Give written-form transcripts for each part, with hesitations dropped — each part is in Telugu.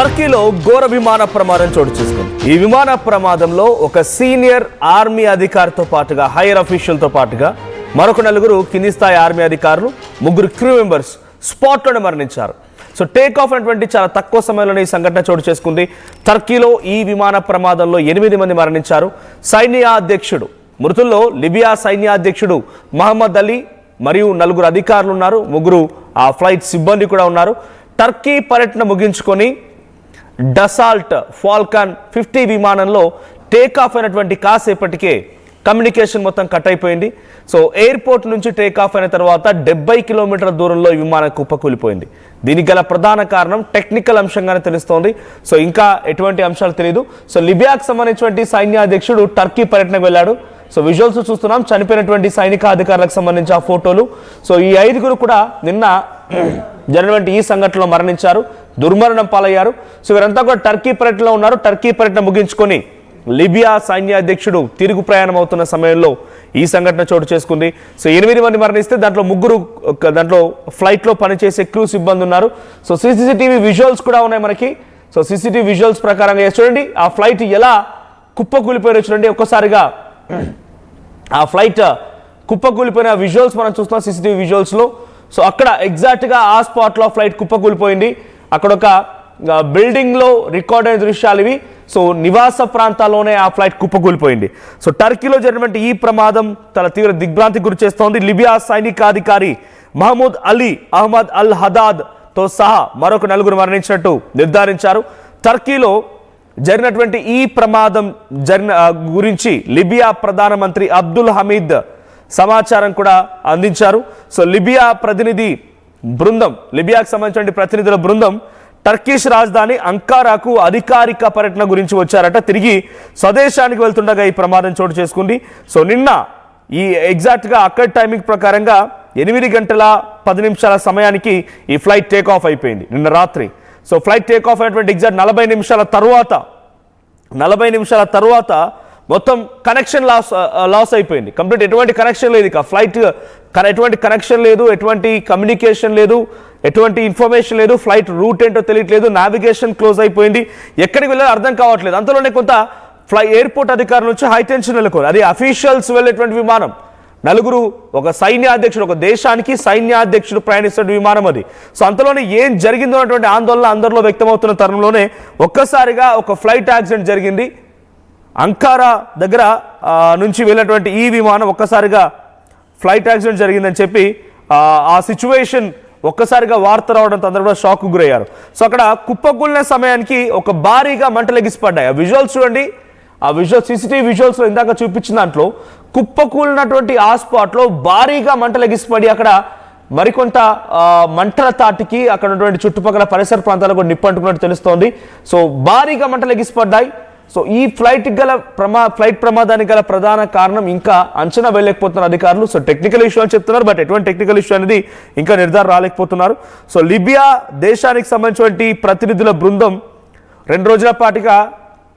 టర్కీలో ఘోర విమాన ప్రమాదం చోటు చేసుకుంది. ఈ విమాన ప్రమాదంలో ఒక సీనియర్ ఆర్మీ అధికారితో పాటుగా హైయర్ అఫీషియల్తో పాటుగా మరొక నలుగురు కింది స్థాయి ఆర్మీ అధికారులు, ముగ్గురు క్రూ మెంబర్స్ స్పాట్లోనే మరణించారు. సో టేక్ ఆఫ్ అయినటువంటి చాలా తక్కువ సమయంలోనే ఈ సంఘటన చోటు చేసుకుంది. టర్కీలో ఈ విమాన ప్రమాదంలో 8 మంది మరణించారు. సైన్యాధ్యక్షుడు మృతుల్లో లిబియా సైన్యాధ్యక్షుడు మహమ్మద్ అలీ మరియు 4 అధికారులు ఉన్నారు. 3 ఆ ఫ్లైట్ సిబ్బంది కూడా ఉన్నారు. టర్కీ పర్యటన ముగించుకొని డసాల్ట్ ఫాల్కాన్ 50 విమానంలో టేక్ ఆఫ్ అయినటువంటి కాసేపటికే కమ్యూనికేషన్ మొత్తం కట్ అయిపోయింది. సో ఎయిర్పోర్ట్ నుంచి టేక్ ఆఫ్ అయిన తర్వాత 70 కిలోమీటర్ల దూరంలో ఈ విమానం కుప్పకూలిపోయింది. దీనికి గల ప్రధాన కారణం టెక్నికల్ అంశంగానే తెలుస్తోంది. సో ఇంకా ఎటువంటి అంశాలు తెలియదు. సో లిబియాకు సంబంధించినటువంటి సైన్యాధ్యక్షుడు టర్కీ పర్యటనకు వెళ్ళాడు. సో విజువల్స్ చూస్తున్నాం, చనిపోయినటువంటి సైనిక అధికారులకు సంబంధించి ఆ ఫోటోలు. సో ఈ 5 కూడా నిన్న జరిగినటువంటి ఈ సంఘటనలో మరణించారు, దుర్మరణం పాలయ్యారు. సో వీరంతా కూడా టర్కీ పర్యటనలో ఉన్నారు. టర్కీ పర్యటన ముగించుకొని లిబియా సైన్యాధ్యక్షుడు తిరుగు ప్రయాణం అవుతున్న సమయంలో ఈ సంఘటన చోటు చేసుకుంది. సో 8 మంది మరణిస్తే దాంట్లో 3 దాంట్లో ఫ్లైట్లో పనిచేసే క్రూ సిబ్బంది ఉన్నారు. సో సీసీటీవీ విజువల్స్ కూడా ఉన్నాయి మనకి. సో సీసీటీవీ విజువల్స్ ప్రకారంగా చూడండి ఆ ఫ్లైట్ ఎలా కుప్పకూలిపోయారో చూడండి. ఒక్కసారిగా ఆ ఫ్లైట్ కుప్పకూలిపోయిన విజువల్స్ మనం చూస్తున్నాం సీసీటీవీ విజువల్స్లో. సో అక్కడ ఎగ్జాక్ట్గా ఆ స్పాట్లో ఫ్లైట్ కుప్పకూలిపోయింది. అక్కడ ఒక బిల్డింగ్లో రికార్డ్ అయిన దృశ్యాలు ఇవి. సో నివాస ప్రాంతాల్లోనే ఆ ఫ్లైట్ కుప్పకూలిపోయింది. సో టర్కీలో జరిగినటువంటి ఈ ప్రమాదం తన తీవ్ర దిగ్భ్రాంతికి గురి చేస్తోంది. లిబియా సైనికాధికారి మహమూద్ అలీ అహ్మద్ అల్ హదాద్తో సహా మరొక 4 మరణించినట్టు నిర్ధారించారు. టర్కీలో జరిగినటువంటి ఈ ప్రమాదం గురించి లిబియా ప్రధానమంత్రి అబ్దుల్ హమీద్ సమాచారం కూడా అందించారు. సో లిబియా ప్రతినిధి బృందం, లిబియాకు సంబంధించిన ప్రతినిధుల బృందం టర్కిష్ రాజధాని అంకారాకు అధికారిక పర్యటన గురించి వచ్చారట. తిరిగి స్వదేశానికి వెళ్తుండగా ఈ ప్రమాదం చోటు చేసుకుంది. సో నిన్న ఈ ఎగ్జాక్ట్గా అక్కడి టైమింగ్ ప్రకారంగా 8 గంటల 10 నిమిషాల సమయానికి ఈ ఫ్లైట్ టేక్ ఆఫ్ అయిపోయింది నిన్న రాత్రి. సో ఫ్లైట్ టేక్ ఆఫ్ అయినటువంటి ఎగ్జాక్ట్ 40 నిమిషాల తర్వాత మొత్తం కనెక్షన్ లాస్ అయిపోయింది. కంప్లీట్ ఎటువంటి కనెక్షన్ లేదు, ఇక ఫ్లైట్ ఎటువంటి కనెక్షన్ లేదు, ఎటువంటి కమ్యూనికేషన్ లేదు, ఎటువంటి ఇన్ఫర్మేషన్ లేదు. ఫ్లైట్ రూట్ ఏంటో తెలియట్లేదు, నావిగేషన్ క్లోజ్ అయిపోయింది, ఎక్కడికి వెళ్ళాలో అర్థం కావట్లేదు. అంతలోనే కొంత ఎయిర్పోర్ట్ అధికారుల నుంచి హై టెన్షన్ నెలకొంది. అది అఫీషియల్స్ వెళ్ళేటువంటి విమానం. 4 ఒక సైన్యాధ్యక్షుడు, ఒక దేశానికి సైన్యాధ్యక్షుడు ప్రయాణిస్తున్న విమానం అది. సో అంతలోనే ఏం జరిగిందో అన్నటువంటి ఆందోళన అందరిలో వ్యక్తమవుతున్న తరుణంలోనే ఒక్కసారిగా ఒక ఫ్లైట్ యాక్సిడెంట్ జరిగింది. అంకారా దగ్గర నుంచి వెళ్ళినటువంటి ఈ విమానం ఒక్కసారిగా ఫ్లైట్ యాక్సిడెంట్ జరిగిందని చెప్పి ఆ సిచ్యువేషన్ ఒక్కసారిగా వార్త రావడంతో అందరూ కూడా షాక్కు గురయ్యారు. సో అక్కడ కుప్పకూలిన సమయానికి ఒక భారీగా మంటలు ఎగిసిపడ్డాయి. ఆ విజువల్స్ చూడండి, ఆ విజువల్ సీసీటీవీ విజువల్స్లో ఇందాక చూపించిన దాంట్లో కుప్పకూలినటువంటి ఆ స్పాట్లో భారీగా మంటలు ఎగిసిపడి అక్కడ మరికొంత మంటల తాటికి అక్కడ ఉన్నటువంటి చుట్టుపక్కల పరిసర ప్రాంతాలకు నిప్పంటుకున్నట్టు తెలుస్తోంది. సో భారీగా మంటలు ఎగిసిపడ్డాయి. సో ఈ ఫ్లైట్ ప్రమాదానికి గల ప్రధాన కారణం ఇంకా అంచనా వేయలేకపోతున్నారు అధికారులు. సో టెక్నికల్ ఇష్యూ అని చెప్తున్నారు, బట్ ఎటువంటి టెక్నికల్ ఇష్యూ అనేది ఇంకా నిర్ధారణ రాలేకపోతున్నారు. సో లిబియా దేశానికి సంబంధించినటువంటి ప్రతినిధుల బృందం 2 రోజుల పాటుగా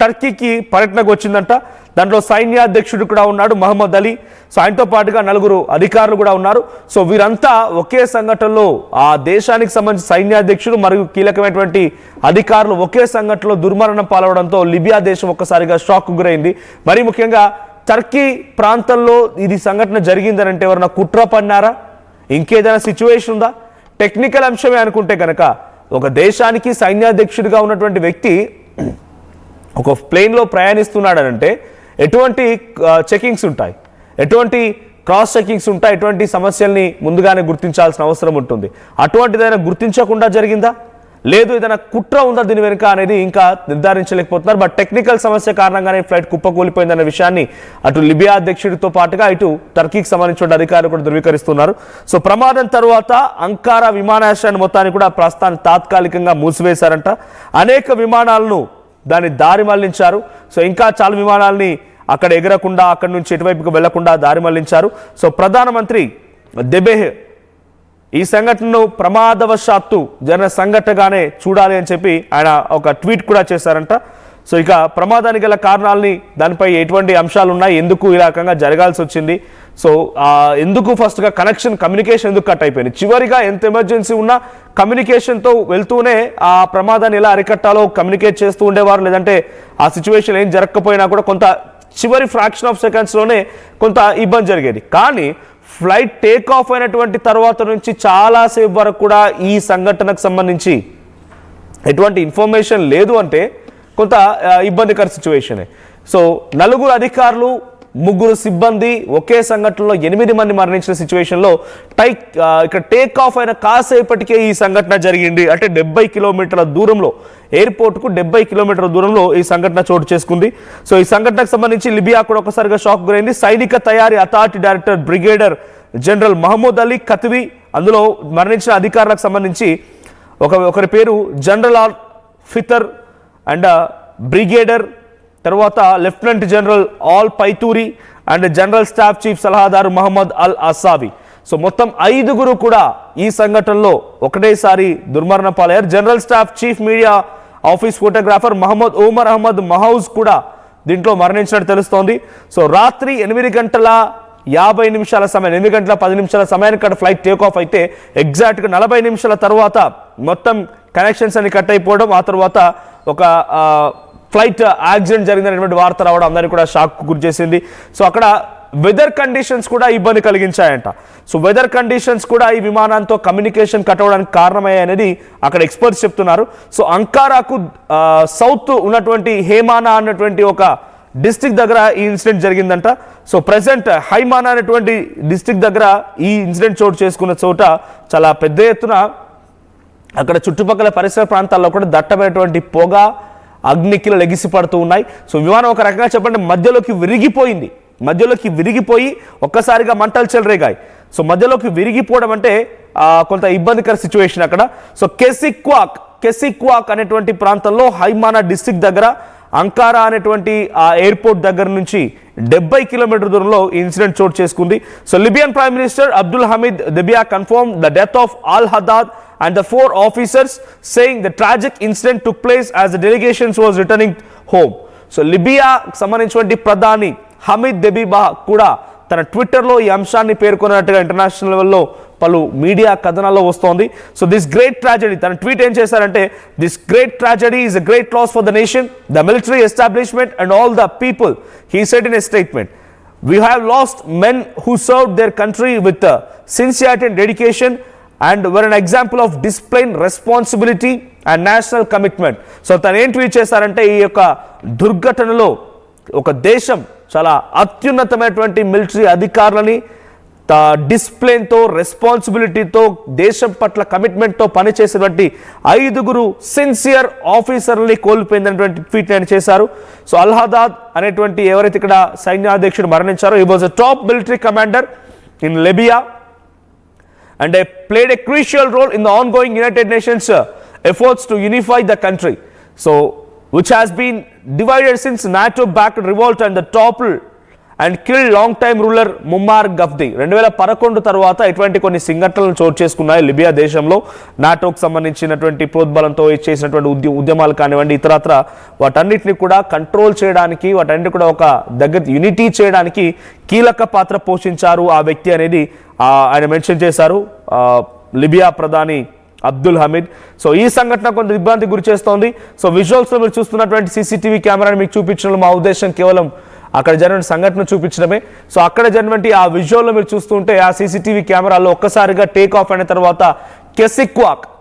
టర్కీకి పర్యటనకు వచ్చిందంట. దాంట్లో సైన్యాధ్యక్షుడు కూడా ఉన్నాడు మహమ్మద్ అలీ. సో ఆయనతో పాటుగా 4 అధికారులు కూడా ఉన్నారు. సో వీరంతా ఒకే సంఘటనలో ఆ దేశానికి సంబంధించిన సైన్యాధ్యక్షుడు మరియు కీలకమైనటువంటి అధికారులు ఒకే సంఘటనలో దుర్మరణం పాలవడంతో లిబియా దేశం ఒక్కసారిగా షాక్ గురైంది. మరీ ముఖ్యంగా టర్కీ ప్రాంతంలో ఇది సంఘటన జరిగిందనంటే ఎవరైనా కుట్ర పన్నారా, ఇంకేదైనా సిచ్యువేషన్ ఉందా? టెక్నికల్ అంశమే అనుకుంటే కనుక ఒక దేశానికి సైన్యాధ్యక్షుడిగా ఉన్నటువంటి వ్యక్తి ఒక ప్లేన్లో ప్రయాణిస్తున్నాడనంటే ఎటువంటి చెకింగ్స్ ఉంటాయి, ఎటువంటి క్రాస్ చెకింగ్స్ ఉంటాయి, ఎటువంటి సమస్యల్ని ముందుగానే గుర్తించాల్సిన అవసరం ఉంటుంది. అటువంటిదైనా గుర్తించకుండా జరిగిందా, లేదు ఏదైనా కుట్ర ఉందా దీని వెనుక అనేది ఇంకా నిర్ధారించలేకపోతున్నారు. బట్ టెక్నికల్ సమస్య కారణంగానే ఫ్లైట్ కుప్పకూలిపోయిందన్న విషయాన్ని అటు లిబియా అధ్యక్షుడితో పాటుగా ఇటు టర్కీకి సంబంధించిన అధికారులు కూడా ధృవీకరిస్తున్నారు. సో ప్రమాదం తర్వాత అంకారా విమానాశ్రయాన్ని మొత్తాన్ని కూడా ప్రస్తుతానికి తాత్కాలికంగా మూసివేశారంట. అనేక విమానాలను దాన్ని దారి మళ్లించారు. సో ఇంకా చాలా విమానాలని అక్కడ ఎగరకుండా, అక్కడి నుంచి ఎటువైపుకు వెళ్లకుండా దారి మళ్లించారు. సో ప్రధానమంత్రి దెబెహ్ ఈ సంఘటనను ప్రమాదవశాత్తు జరిగిన సంఘటనగానే చూడాలి అని చెప్పి ఆయన ఒక ట్వీట్ కూడా చేశారంట. సో ఇక ప్రమాదానికి గల కారణాలని, దానిపై ఎటువంటి అంశాలు ఉన్నాయి, ఎందుకు ఈ రకంగా జరగాల్సి వచ్చింది, సో ఎందుకు ఫస్ట్గా కమ్యూనికేషన్ ఎందుకు కట్ అయిపోయింది, చివరిగా ఎంత ఎమర్జెన్సీ ఉన్నా కమ్యూనికేషన్తో వెళ్తూనే ఆ ప్రమాదాన్ని ఎలా అరికట్టాలో కమ్యూనికేట్ చేస్తూ ఉండేవారు. లేదంటే ఆ సిచ్యువేషన్ ఏం జరగకపోయినా కూడా కొంత చివరి ఫ్రాక్షన్ ఆఫ్ సెకండ్స్లోనే కొంత ఇబ్బంది జరిగేది. కానీ ఫ్లైట్ టేక్ ఆఫ్ అయినటువంటి తర్వాత నుంచి చాలాసేపు వరకు కూడా ఈ సంఘటనకు సంబంధించి ఎటువంటి ఇన్ఫర్మేషన్ లేదు అంటే కొంత ఇబ్బందికర సిచ్యువేషనే. సో 4 అధికారులు 3 సిబ్బంది ఒకే సంఘటనలో 8 మంది మరణించిన సిచ్యువేషన్లో ఇక్కడ టేక్ ఆఫ్ అయిన కాసేపటికే ఈ సంఘటన జరిగింది. అంటే 70 కిలోమీటర్ల దూరంలో, ఎయిర్పోర్ట్కు 70 కిలోమీటర్ల దూరంలో ఈ సంఘటన చోటు చేసుకుంది. సో ఈ సంఘటనకు సంబంధించి లిబియా కూడా ఒకసారిగా షాక్ గురైంది. సైనిక తయారీ authority director brigadier general Mohammed Ali Katwi, అందులో మరణించిన అధికారులకు సంబంధించి ఒకరి పేరు జనరల్ ఆర్ ఫితర్ అండ్ బ్రిగేడర్, తర్వాత లెఫ్టినెంట్ జనరల్ ఆల్ పైతూరి అండ్ జనరల్ స్టాఫ్ చీఫ్ సలహాదారు మహమ్మద్ అల్ అసావి. సో మొత్తం 5 కూడా ఈ సంఘటనలో ఒకటేసారి దుర్మరణ పాలయ్యారు. General staff chief media office photographer Mohammed Umar Ahmed మహౌజ్ కూడా దీంట్లో మరణించినట్టు తెలుస్తోంది. సో రాత్రి 8 గంటల 50 నిమిషాల సమయం, 8 గంటల 10 నిమిషాల సమయానికి అక్కడ ఫ్లైట్ టేక్ ఆఫ్ అయితే ఎగ్జాక్ట్గా 40 నిమిషాల తర్వాత మొత్తం కనెక్షన్స్ అన్ని కట్ అయిపోవడం, ఆ తర్వాత ఒక ఫ్లైట్ యాక్సిడెంట్ జరిగినటువంటి వార్త రావడం అందరికీ కూడా షాక్ గురి చేసింది. సో అక్కడ వెదర్ కండిషన్స్ కూడా ఇబ్బంది కలిగించాయంట. సో వెదర్ కండిషన్స్ కూడా ఈ విమానంతో కమ్యూనికేషన్ కట్ అవ్వడానికి కారణమయ్యాయనేది అక్కడ ఎక్స్పర్ట్స్ చెప్తున్నారు. సో అంకారాకు సౌత్ ఉన్నటువంటి హేమానా అన్నటువంటి ఒక డిస్ట్రిక్ట్ దగ్గర ఈ ఇన్సిడెంట్ జరిగిందంట. సో ప్రెసెంట్ హైమానా అనేటువంటి డిస్ట్రిక్ట్ దగ్గర ఈ ఇన్సిడెంట్ చోటు చేసుకున్న చోట చాలా పెద్ద ఎత్తున అక్కడ చుట్టుపక్కల పరిసర ప్రాంతాల్లో కూడా దట్టమైనటువంటి పొగ, అగ్నికిలు ఎగిసి పడుతూ ఉన్నాయి. సో విమానం ఒక రకంగా చెప్పండి మధ్యలోకి విరిగిపోయి ఒక్కసారిగా మంటలు చెలరేగాయి. సో మధ్యలోకి విరిగిపోవడం అంటే కొంత ఇబ్బందికర సిచ్యువేషన్ అక్కడ. సో కెసిక్వాక్ అనేటువంటి ప్రాంతంలో హైమానా డిస్ట్రిక్ట్ దగ్గర అంకారా అనేటువంటి ఆ ఎయిర్పోర్ట్ దగ్గర నుంచి 70 కిలోమీటర్ దూరంలో ఈ ఇన్సిడెంట్ చోటు చేసుకుంది. So Libyan prime minister Abdul Hamid Dbeibah confirm the death of al Haddad and the 4 officers, saying the tragic incident took place as the delegation was returning home. So Libya సంబంధించినటువంటి ప్రధాని హమీద్ దెబీబా కూడా తన ట్విట్టర్లో ఈ అంశాన్ని పేర్కొన్నట్టుగా ఇంటర్నేషనల్ లెవెల్లో పలు మీడియా కథనాల్లో వస్తోంది. సో దిస్ గ్రేట్ ట్రాజెడీ, తన ట్వీట్ ఏం చేశారంటే, this great tragedy is a great loss for the nation, the military establishment and all the people. He said in a statement, we have lost men who served their country with sincerity and dedication and were an example of discipline, responsibility and national commitment. So తను ఏం ట్వీట్ చేశారంటే, ఈ యొక్క దుర్ఘటనలో ఒక దేశం చాలా అత్యున్నతమైనటువంటి మిలిటరీ అధికారులని డిసిప్లిన్తో, రెస్పాన్సిబిలిటీతో, దేశం పట్ల కమిట్మెంట్తో పనిచేసేటువంటి 5 సిన్సియర్ ఆఫీసర్లని కోల్పోయిందనేటువంటి ట్వీట్ ఆయన చేశారు. సో అల్ హదాద్ అనేటువంటి ఎవరైతే ఇక్కడ సైన్యాధ్యక్షుడు మరణించారో, he was a top military commander in Libya and they played a crucial role in the ongoing United Nations efforts to unify the country, so which has been divided since NATO-backed revolt and the toppled and killed long-time ruler Muammar Gaddafi. 2011 తర్వాత ఇటువంటి కొన్ని సంఘటనలు చోటు చేసుకున్నాయి లిబియా దేశంలో. నాటోకు సంబంధించినటువంటి ప్రోద్బలంతో చేసినటువంటి ఉద్యమాలు కానివ్వండి, ఇతరత్ర వాటన్నిటిని కూడా కంట్రోల్ చేయడానికి, వాటన్నిటి కూడా ఒక దగ్గర యూనిటీ చేయడానికి కీలక పాత్ర పోషించారు ఆ వ్యక్తి అనేది ఆయన మెన్షన్ చేశారు, లిబియా ప్రధాని అబ్దుల్ హమీద్. సో ఈ సంఘటన కొంత ఇబ్బంది గురి చేస్తోంది. సో విజువల్స్లో మీరు చూస్తున్నటువంటి సీసీటీవీ కెమెరాని మీకు చూపించడం మా ఉద్దేశం కేవలం అక్కడ జరిగిన సంఘటన చూపించడమే. సో అక్కడ జరిగినటువంటి ఆ విజువల్లో మీరు చూస్తుంటే ఆ సీసీటీవీ కెమెరాలో ఒక్కసారిగా టేక్ ఆఫ్ అయిన తర్వాత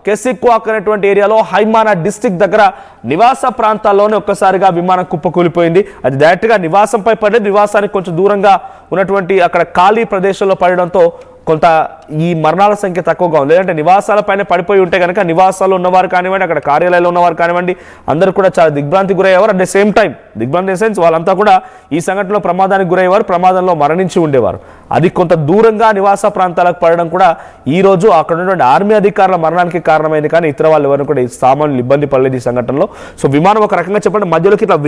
కెసిక్వాక్ అనేటువంటి ఏరియాలో హైమానా డిస్ట్రిక్ట్ దగ్గర నివాస ప్రాంతాల్లోనే ఒక్కసారిగా విమానం కుప్పకూలిపోయింది. అది డైరెక్ట్గా నివాసంపై పడేది, నివాసానికి కొంచెం దూరంగా ఉన్నటువంటి అక్కడ ఖాళీ ప్రదేశంలో పడడంతో కొంత ఈ మరణాల సంఖ్య తక్కువగా ఉంది. లేదంటే నివాసాలపైన పడిపోయి ఉంటే కనుక నివాసాల్లో ఉన్నవారు కానివ్వండి, అక్కడ కార్యాలయాల్లో ఉన్నవారు కానివ్వండి, అందరూ కూడా చాలా దిగ్భ్రాంతికి గురయ్యేవారు. అట్ ద సేమ్ టైం దిగ్భ్రాంతి ఇన్ సెన్స్ వాళ్ళంతా కూడా ఈ సంఘటనలో ప్రమాదానికి గురయ్యేవారు, ప్రమాదంలో మరణించి ఉండేవారు. అది కొంత దూరంగా నివాస ప్రాంతాలకు పడడం కూడా ఈ రోజు అక్కడ ఉన్నటువంటి ఆర్మీ అధికారుల మరణానికి కారణమైంది. కానీ ఇతర వాళ్ళు ఎవరు కూడా ఈ సామాన్యులు ఇబ్బంది పడలేదు ఈ సంఘటనలో. సో విమానం ఒక రకంగా చెప్పండి మధ్యలోకి ఇట్లా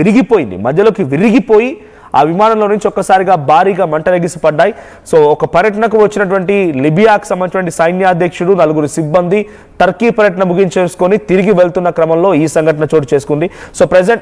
విరిగిపోయి ఆ విమానంలో నుంచి ఒక్కసారిగా భారీగా మంటలెగిసి పడ్డాయి. సో ఒక పర్యటనకు వచ్చినటువంటి లిబియాకు సంబంధించిన సైన్యాధ్యక్షుడు, 4 సిబ్బంది టర్కీ పర్యటన ముగించేసుకొని తిరిగి వెళ్తున్న క్రమంలో ఈ సంఘటన చోటు చేసుకుంది. So present